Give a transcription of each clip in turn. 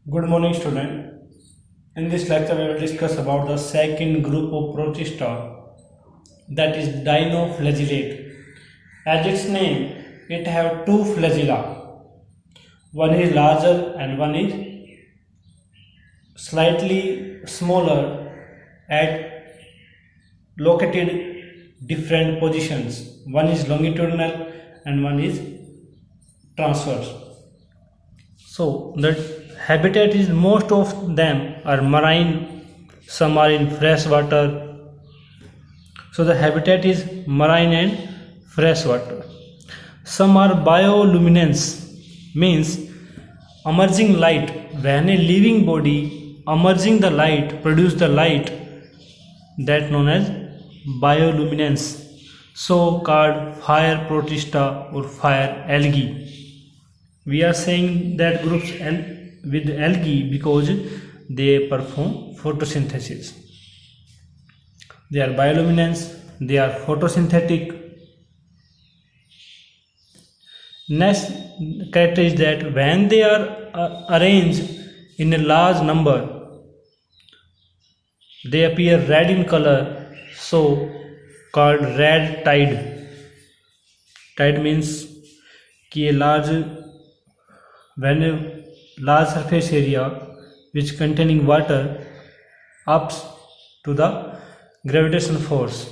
Good morning, student. In this lecture, we will discuss about the second group of protista, that is dinoflagellate. As its name, it have two flagella. One is larger and one is slightly smaller at located different positions. One is longitudinal and one is transverse. So the habitat is most of them are marine, some are in fresh water. So the habitat is marine and fresh water. Some are bioluminescence, means emerging light. When a living body emerging the light produce the light, that known as bioluminescence. So called fire protista or fire algae. We are saying that groups with algae because they perform photosynthesis. They are bioluminescent, they are photosynthetic. Next character is that when they are arranged in a large number, they appear red in color, so called red tide. Tide means कि when a large surface area which containing water ups to the gravitational force.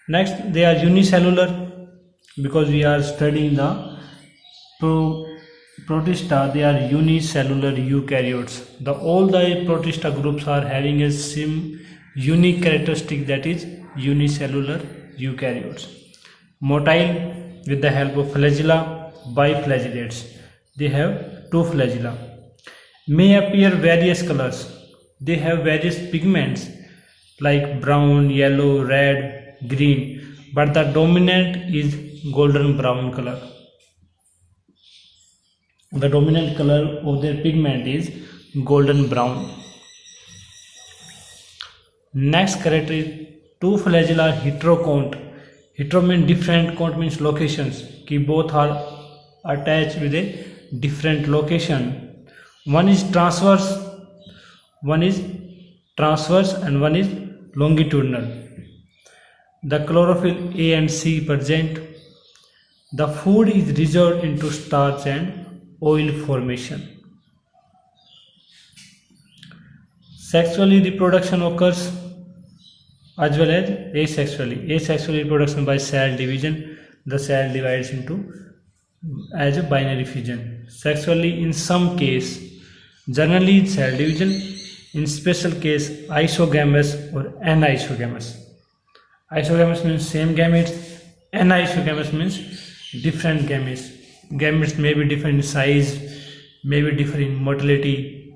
Next, they are unicellular because we are studying the protista. They are unicellular eukaryotes. All the protista groups are having a same unique characteristic, that is unicellular eukaryotes. Motile with the help of flagella, biflagellates. They have two flagella. May appear various colors. They have various pigments like brown, yellow, red, green, but the dominant is golden brown color. The dominant color of their pigment is golden brown. Next character is two flagella heterocont. Hetero means different, cont means locations. Ki both are attached with a different location. One is transverse and one is longitudinal. The chlorophyll A and C present. The food is resolved into starch and oil formation. Sexually reproduction occurs as well as asexually. Asexual reproduction by cell division. The cell divides into as a binary fission. Sexually in some case, generally cell division. In special case, isogamous or anisogamous. Isogamous means same gametes. Anisogamous means different gametes. Gametes may be different in size, may be different in motility.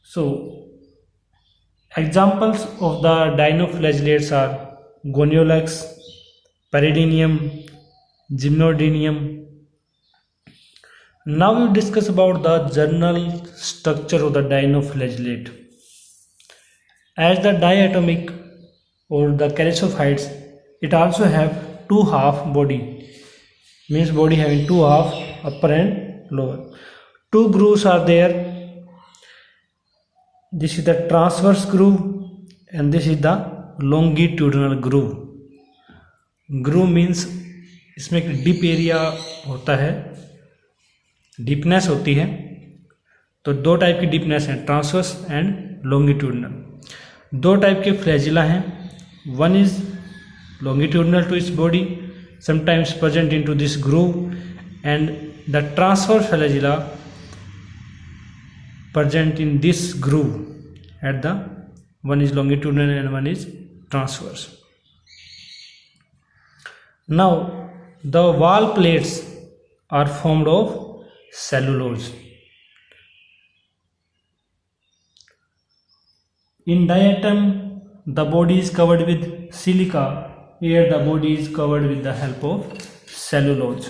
So examples of the dinoflagellates are Goniolax, Peridinium, Gymnodinium. Now we discuss about the general structure of the dinoflagellate. As the diatomic or the charisophytes, it also have two half body, means body having two half, upper and lower. Two grooves are there. This is the transverse groove and this is the longitudinal groove. Groove means इसमें एक deep area होता है, deepness होती है. तो दो type की deepness है, ट्रांसवर्स एंड लॉन्गिट्यूडनल. दो टाइप के फ्लैजिला हैं. One is longitudinal to its body, sometimes present into this groove, and the transverse flagella present in this groove at the one is longitudinal and one is transverse. Now the wall plates are formed of cellulose. In diatom the body is covered with silica. Here the body is covered with the help of cellulose.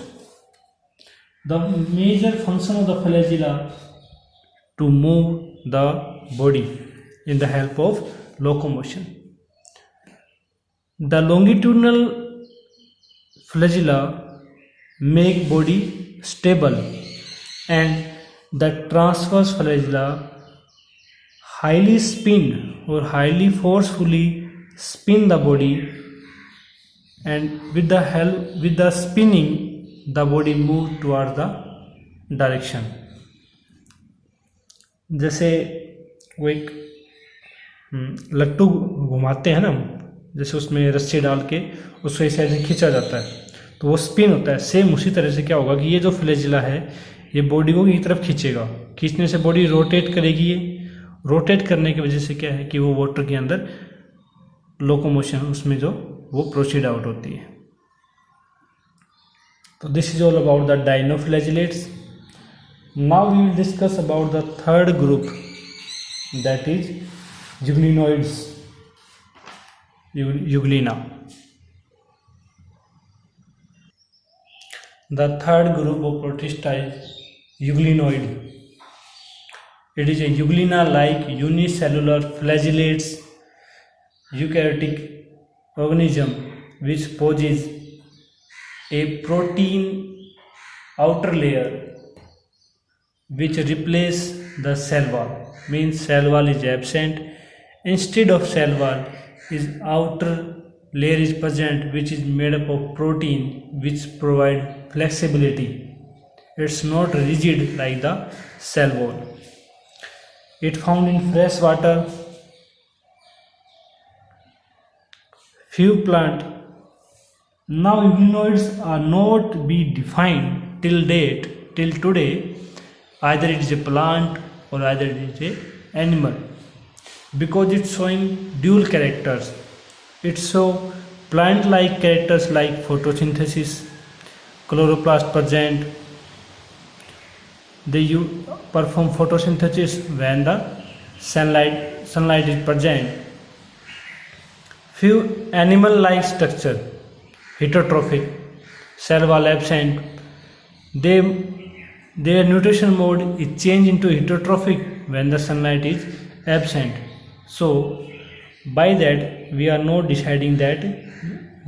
The major function of the flagella to move the body in the help of locomotion. The longitudinal flagella make body stable and the transverse flagella highly spin or highly forcefully spin the body, and with the spinning the body move towards the direction. जैसे वो एक लट्टू घुमाते हैं ना, जैसे उसमें रस्सी डाल के उसको इस ऐसे खींचा जाता है तो वो स्पिन होता है, सेम उसी तरह से क्या होगा कि ये जो फ्लैजिला है ये बॉडी को एक तरफ खींचेगा, खींचने से बॉडी रोटेट करेगी, ये रोटेट करने की वजह से क्या है कि वो वाटर के अंदर लोकोमोशन उसमें जो वो प्रोसीड आउट होती है. तो this is all about the dinoflagellates. Now we will discuss about the third group, that is euglenoids, euglena. The third group of protista is euglenoid. It is a euglena-like unicellular flagellates eukaryotic organism which possesses a protein outer layer which replaces the cell wall. Means cell wall is absent. Instead of cell wall is outer layer is present, which is made up of protein which provide flexibility. It's not rigid like the cell wall. It found in fresh water. Few plant. Now euglenoids are not be defined till today. Either it is a plant or either it is a animal, because it's showing dual characters. It show plant-like characters like photosynthesis, chloroplast present. They perform photosynthesis when the sunlight is present. Few animal-like structure, heterotrophic, cell wall absent. Their nutrition mode is changed into heterotrophic when the sunlight is absent. So by that we are not deciding that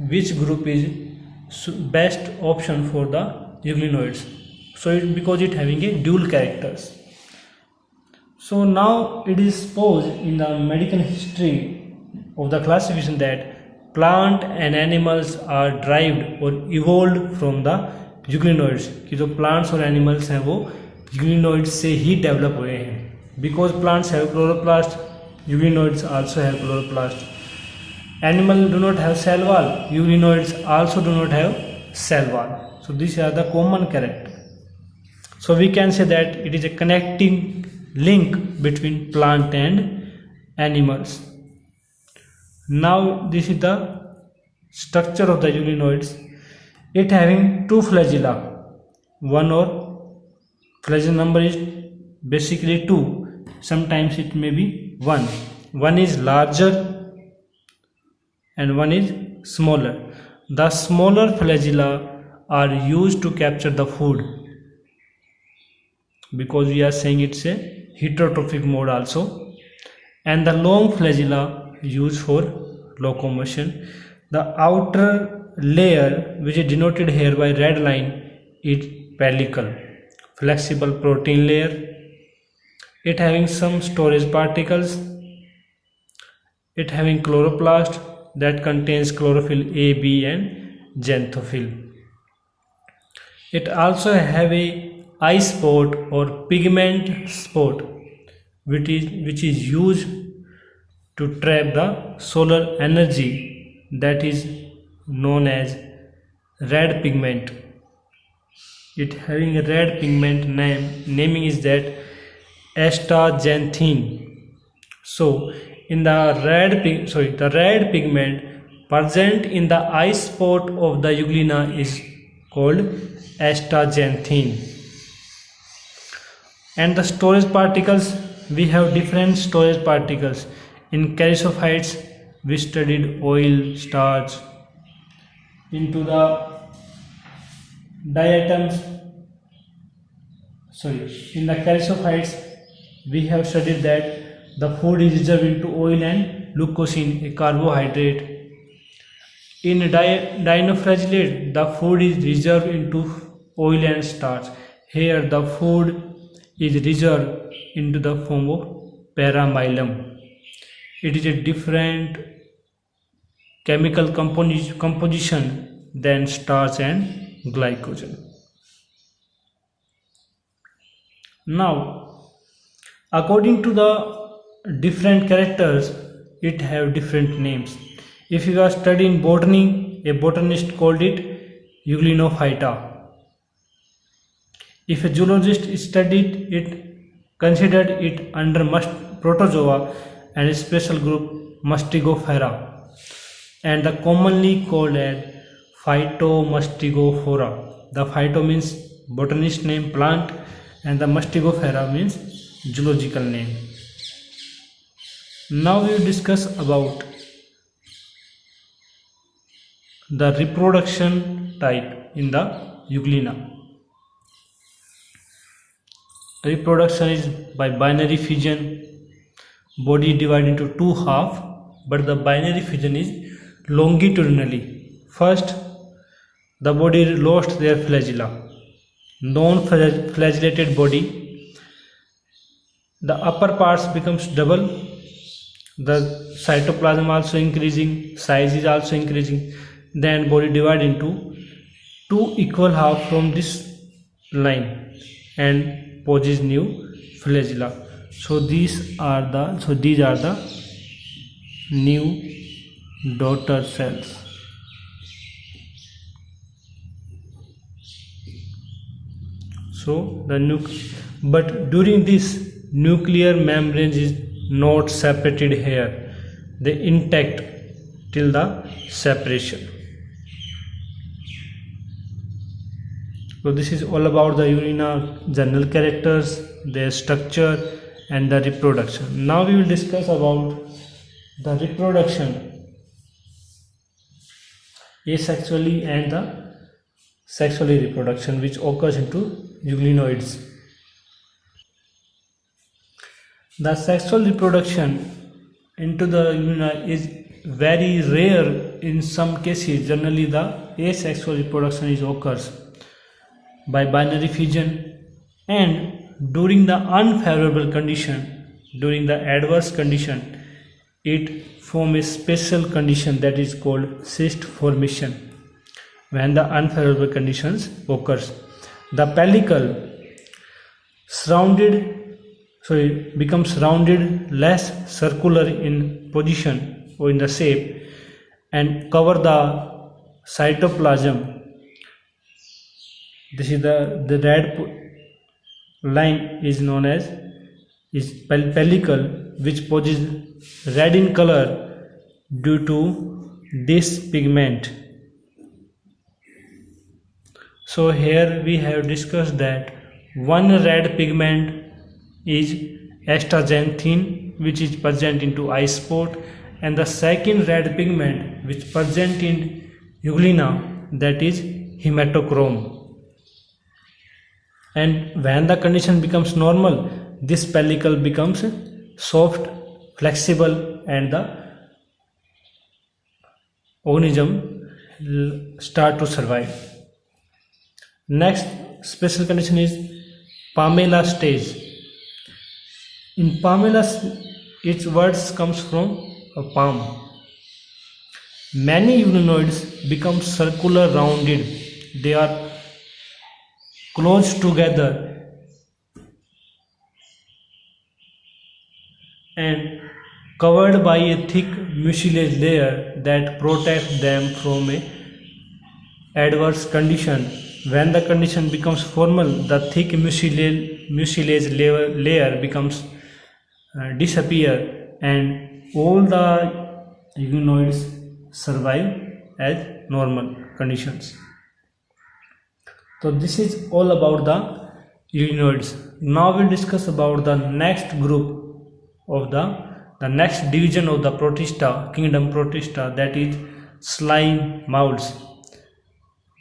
which group is best option for the euglenoids. So because it having a dual characters. So now it is supposed in the medical history of the classification that plant and animals are derived or evolved from the euglenoids, कि जो plants और animals हैं वो euglenoids से ही develop हुए हैं. Because plants have chloroplast, euglenoids also have chloroplast. Animals do not have cell wall, euglenoids also do not have cell wall. So these are the common character. So we can say that it is a connecting link between plant and animals. Now this is the structure of the euglenoids. It having two flagella. One or flagella number is basically 2. Sometimes it may be 1. One is larger and one is smaller. The smaller flagella are used to capture the food, because we are saying it's a heterotrophic mode also, and the long flagella used for locomotion. The outer layer, which is denoted here by red line, is pellicle, flexible protein layer. It having some storage particles. It having chloroplast that contains chlorophyll A, B and xanthophyll. It also have a eye spot or pigment spot, which is used to trap the solar energy, that is known as red pigment. It having a red pigment naming is that astaxanthin. So in the red pigment present in the eye spot of the euglena is called astaxanthin. And the storage particles, we have different storage particles. In charisophytes we studied oil, starch. Into the diatoms, in the charisophytes we have studied that the food is reserved into oil and leucocene, a carbohydrate. In dinoflagellate the food is reserved into oil and starch. Here the food is reserved into the form of paramylum. It is a different chemical composition than starch and glycogen. Now, according to the different characters, it have different names. If you are studying botany, a botanist called it Euglenophyta. If a zoologist studied it, considered it under protozoa and a special group Mastigophera, and the commonly called as Phytomastigophora. The phyto means botanist name plant, and the Mastigophera means zoological name. Now we will discuss about the reproduction type in the Euglena. Reproduction is by binary fission. Body divided into two halves, but the binary fission is longitudinally. First, the body lost their flagella. Non-flagellated body. The upper parts becomes double. The cytoplasm also increasing. Size is also increasing. Then body divided into two equal halves from this line and poses new flagella. So these are the new daughter cells. So but during this, nuclear membrane is not separated here. They intact till the separation. So this is all about the Euglena general characters, their structure and the reproduction. Now we will discuss about the reproduction asexually and the sexually reproduction which occurs into euglenoids. The sexual reproduction into the euglena is very rare in some cases. Generally the asexual reproduction occurs by binary fission, and during the unfavorable condition, during the adverse condition, it forms a special condition that is called cyst formation. When the unfavorable conditions occurs, the pellicle becomes rounded, less circular in position or in the shape, and cover the cytoplasm. This is the red line is known as pellicle, which poses red in color due to this pigment. So here we have discussed that one red pigment is astaxanthin, which is present into eye spot, and the second red pigment which present in euglena, that is hematochrome. And when the condition becomes normal, this pellicle becomes soft, flexible, and the organism start to survive. Next special condition is Pamela stage. In Pamela, its words comes from a palm. Many euglenoids become circular rounded. They are close together and covered by a thick mucilage layer that protects them from a adverse condition. When the condition becomes formal, the thick mucilage layer becomes disappear, and all the euglenoids survive as normal conditions. So this is all about the euglenoids. Now we discuss about the next group of the next division of the Protista, kingdom Protista, that is slime molds.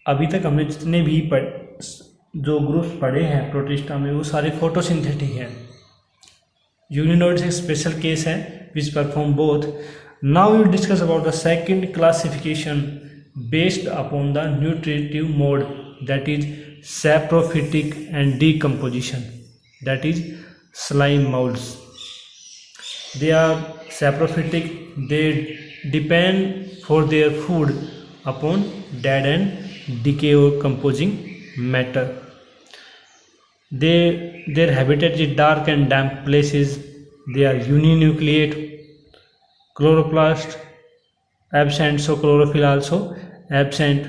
अभी तक हमने जितने भी जो groups पढ़े हैं protista में वो सारे फोटोसिंथेटिक हैं. Euglenoids एक स्पेशल केस है which perform both. Now we will discuss about the second classification based upon the nutritive mode, that is saprophytic and decomposition, that is slime molds. They are saprophytic, they depend for their food upon dead and decomposing matter. Their habitat is dark and damp places. They are uninucleate, chloroplast absent, so chlorophyll also absent,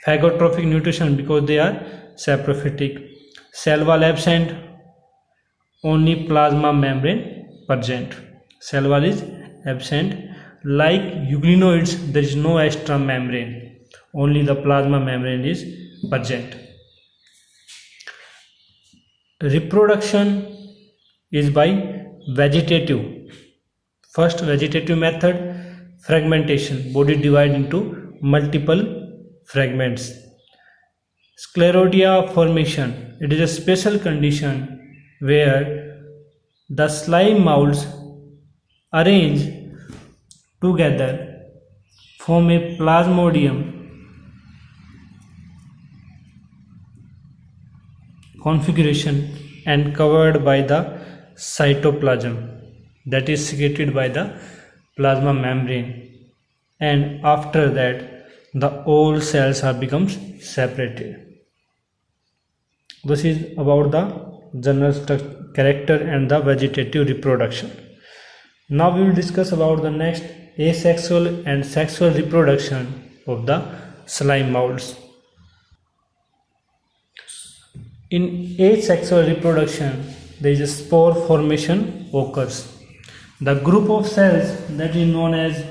phagotrophic nutrition because they are saprophytic, cell wall absent, only plasma membrane present. Cell wall is absent. Like euglenoids, there is no extra membrane, only the plasma membrane is present. Reproduction is by vegetative. First vegetative method, fragmentation, body divided into multiple fragments. Sclerotia formation, it is a special condition where the slime molds arrange together form a plasmodium configuration and covered by the cytoplasm, that is secreted by the plasma membrane, and after that the all cells are becomes separated. This is about the general character and the vegetative reproduction. Now we will discuss about the next asexual and sexual reproduction of the slime molds. In asexual reproduction, there is a spore formation occurs. The group of cells that is known as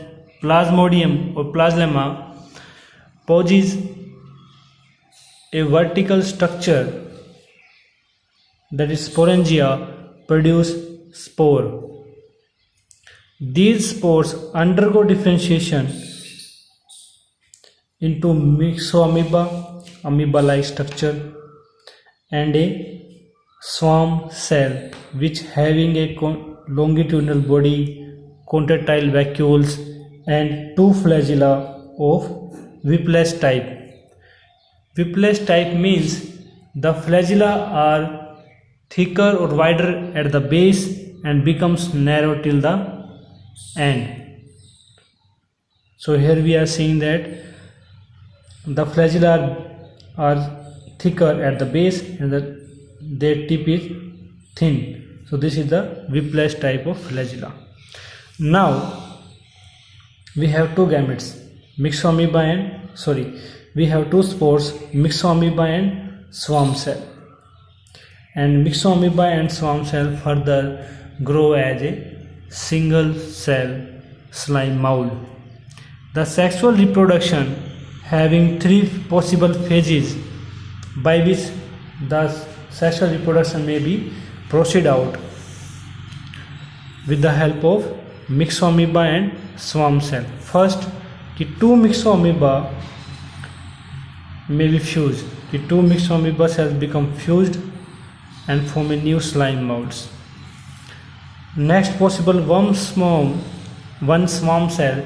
plasmodium or plasma possesses a vertical structure, that is sporangia, produce spore. These spores undergo differentiation into myxoamoeba, amoeba-like structure, and a swarm cell which having a longitudinal body, contractile vacuoles, and two flagella of whiplash type. Whiplash type means the flagella are thicker or wider at the base and becomes narrow till the end. So here we are seeing that the flagella are thicker at the base and their tip is thin. So this is the whiplash type of flagella. Now we have two gametes, we have two spores, myxoamoeba and swarm cell. And myxoamoeba and swarm cell further grow as a single cell slime mold. The sexual reproduction having three possible phases by which the sexual reproduction may be proceed out with the help of myxoamoeba and swarm cell. First, the two myxoamoeba may be fused. The two myxoamoeba cells become fused and form a new slime molds. Next possible, one swarm cell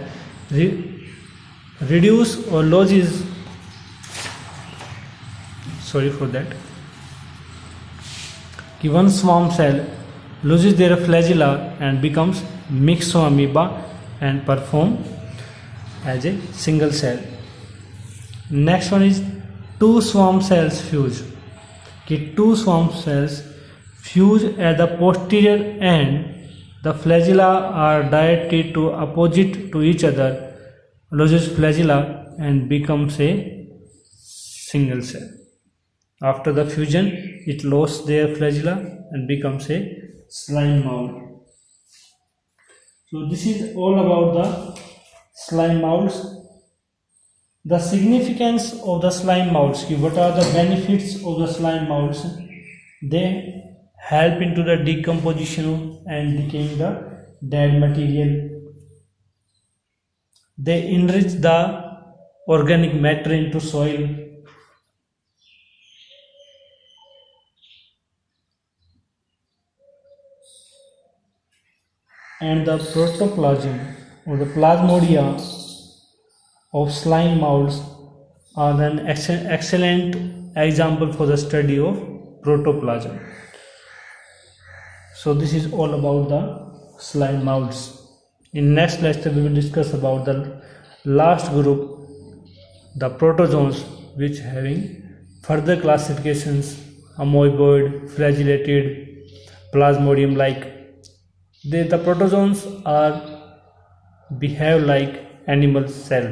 reduce or loses, one swarm cell loses their flagella and becomes myxoamoeba and perform as a single cell. Next one is two swarm cells fuse. Two swarm cells fuse at the posterior end. The flagella are directed to opposite to each other, loses flagella and becomes a single cell. After the fusion, it loses their flagella and becomes a slime mold. So this is all about the slime molds. The significance of the slime molds, what are the benefits of the slime molds? They help into the decomposition and decaying the dead material. They enrich the organic matter into soil. And the protoplasm or the plasmodia of slime molds are an excellent example for the study of protoplasm. So this is all about the slime molds. In next lecture we will discuss about the last group, the protozoans, which having further classifications: amoeboid, flagellated, plasmodium like. The protozoans are behave like animal cell.